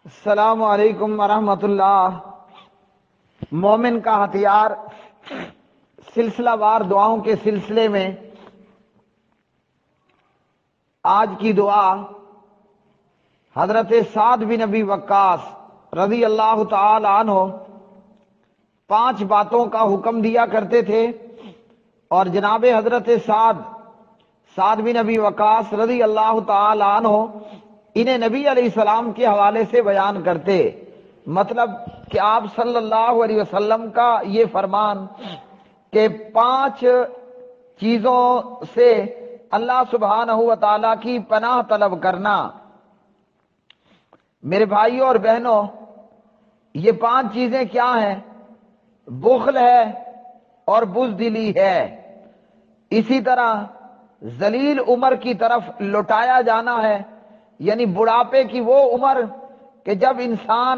السلام علیکم ورحمۃ اللہ۔ مومن کا ہتھیار سلسلہ وار دعاؤں کے سلسلے میں آج کی دعا حضرت سعد بن ابی وقاص رضی اللہ تعالی عنہ 5 باتوں کا حکم دیا کرتے تھے، اور جناب حضرت سعد بن ابی وقاص رضی اللہ تعالی عنہ انہیں نبی علیہ السلام کے حوالے سے بیان کرتے، مطلب کہ آپ صلی اللہ علیہ وسلم کا یہ فرمان کہ 5 چیزوں سے اللہ سبحانہ و تعالیٰ کی پناہ طلب کرنا۔ میرے بھائیوں اور بہنوں، یہ 5 چیزیں کیا ہیں؟ بخل ہے اور بزدلی ہے، اسی طرح ذلیل عمر کی طرف لوٹایا جانا ہے، یعنی بڑھاپے کی وہ عمر کہ جب انسان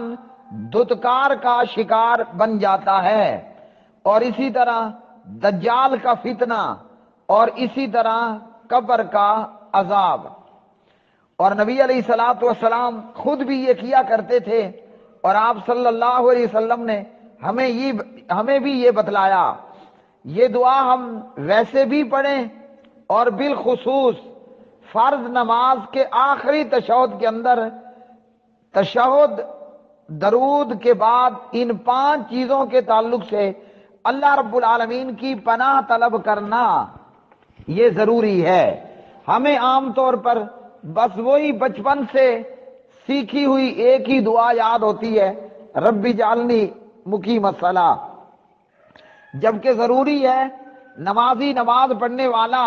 دھتکار کا شکار بن جاتا ہے، اور اسی طرح دجال کا فتنہ، اور اسی طرح قبر کا عذاب۔ اور نبی علیہ الصلوۃ والسلام خود بھی یہ کیا کرتے تھے، اور آپ صلی اللہ علیہ وسلم نے ہمیں بھی یہ بتلایا۔ یہ دعا ہم ویسے بھی پڑھیں، اور بالخصوص فرض نماز کے آخری تشہد کے اندر، تشہد درود کے بعد ان 5 چیزوں کے تعلق سے اللہ رب العالمین کی پناہ طلب کرنا یہ ضروری ہے۔ ہمیں عام طور پر بس وہی بچپن سے سیکھی ہوئی ایک ہی دعا یاد ہوتی ہے، رب اجعلنی مقیم الصلاۃ، جبکہ ضروری ہے نمازی نماز پڑھنے والا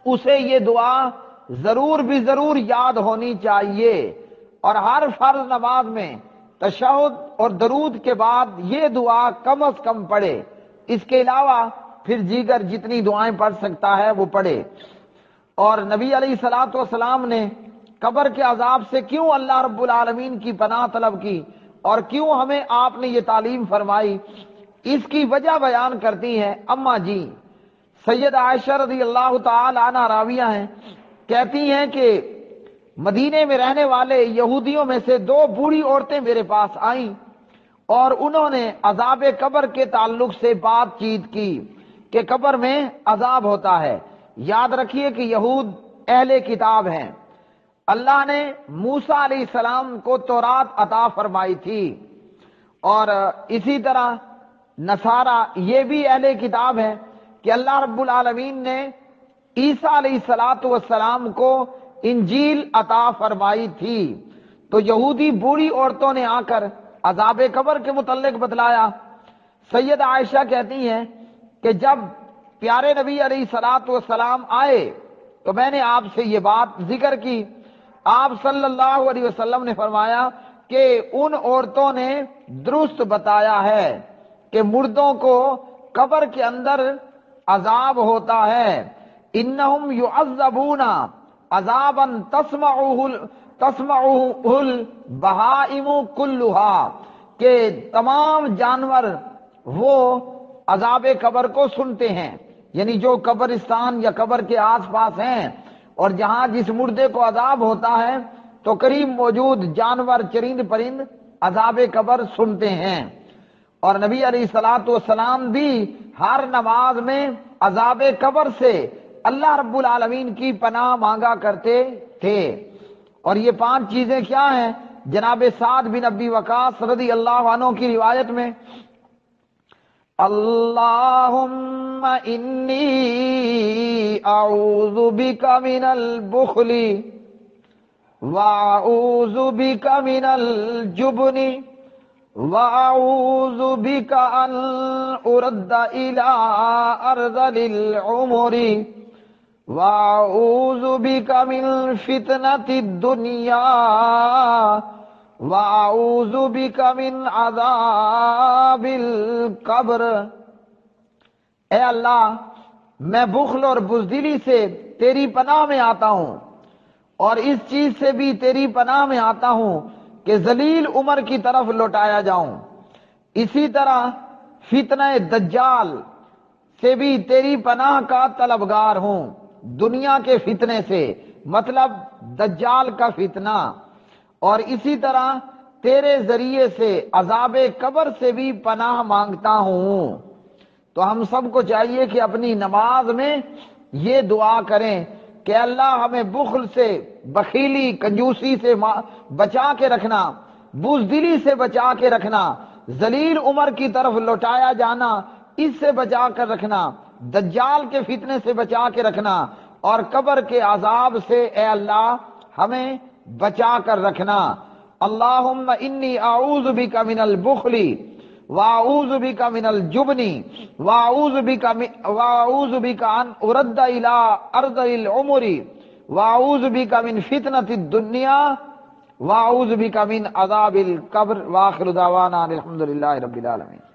اسے یہ دعا ضرور بھی ضرور یاد ہونی چاہیے، اور ہر فرض نماز میں تشہد اور درود کے بعد یہ دعا کم از کم پڑھے۔ اس کے علاوہ پھر دیگر جتنی دعائیں پڑھ سکتا ہے وہ پڑھے۔ اور نبی علیہ الصلوۃ والسلام نے قبر کے عذاب سے کیوں اللہ رب العالمین کی پناہ طلب کی، اور کیوں ہمیں آپ نے یہ تعلیم فرمائی، اس کی وجہ بیان کرتی ہیں اماں جی سید عائشہ رضی اللہ تعالی عنہ راویہ ہیں، کہتی ہیں کہ مدینے میں رہنے والے یہودیوں میں سے 2 بوڑھی عورتیں میرے پاس آئیں، اور انہوں نے عذاب قبر کے تعلق سے بات چیت کی کہ قبر میں عذاب ہوتا ہے۔ یاد رکھیے کہ یہود اہل کتاب ہیں، اللہ نے موسیٰ علیہ السلام کو تورات عطا فرمائی تھی، اور اسی طرح نصارہ یہ بھی اہل کتاب ہیں کہ اللہ رب العالمین نے عیسیٰ علیہ السلام کو انجیل عطا فرمائی تھی۔ تو یہودی بوڑھی عورتوں نے آ کر عذاب قبر کے متعلق بتلایا۔ سید عائشہ کہتی ہیں کہ جب پیارے نبی علیہ السلام آئے تو میں نے آپ سے یہ بات ذکر کی، آپ صلی اللہ علیہ وسلم نے فرمایا کہ ان عورتوں نے درست بتایا ہے کہ مردوں کو قبر کے اندر عذاب ہوتا ہے، انہم یعذبون عذابا تسمعہ البہائم کلھا، کہ تمام جانور وہ عذاب قبر کو سنتے ہیں، یعنی جو قبرستان یا قبر کے آس پاس ہیں، اور جہاں جس مردے کو عذاب ہوتا ہے تو قریب موجود جانور چرند پرند عذاب قبر سنتے ہیں۔ اور نبی علیہ الصلوۃ والسلام بھی ہر نماز میں عذاب قبر سے اللہ رب العالمین کی پناہ مانگا کرتے تھے۔ اور یہ 5 چیزیں کیا ہیں؟ جناب سعد بن ابی وقاص رضی اللہ عنہ کی روایت میں، اللہم انی اعوذ بک من البخل واعوذ بک من الجبن وَأَعُوذُ بِكَ أَنْ أُرَدَّ إِلَىٰ أَرْذَلِ الْعُمُرِ وَأَعُوذُ بِكَ مِنْ فِتْنَةِ الدُّنْيَا وَأَعُوذُ بِكَ مِنْ عَذَابِ الْقَبْرِ۔ اے اللہ، میں بخل اور بزدلی سے تیری پناہ میں آتا ہوں، اور اس چیز سے بھی تیری پناہ میں آتا ہوں کہ ذلیل عمر کی طرف لوٹایا جاؤں، اسی طرح فتنہ دجال سے بھی تیری پناہ کا طلبگار ہوں، دنیا کے فتنے سے، مطلب دجال کا فتنہ، اور اسی طرح تیرے ذریعے سے عذاب قبر سے بھی پناہ مانگتا ہوں۔ تو ہم سب کو چاہیے کہ اپنی نماز میں یہ دعا کریں کہ اللہ ہمیں بخل سے، بخیلی، کنجوسی سے بچا کے رکھنا، بزدلی سے بچا کے رکھنا، ذلیل عمر کی طرف لوٹایا جانا اس سے بچا کر رکھنا، دجال کے فتنے سے بچا کے رکھنا، اور قبر کے عذاب سے اے اللہ ہمیں بچا کر رکھنا۔ اللہم انی اعوذ بک من البخل واعوذ بک من الجبن واعوذ بک ان ارد الی ارذل العمر واعوذ بک من فتنۃ الدنیا واعوذ بک من عذاب القبر۔ واخر دعوانا الحمد للہ رب العالمین۔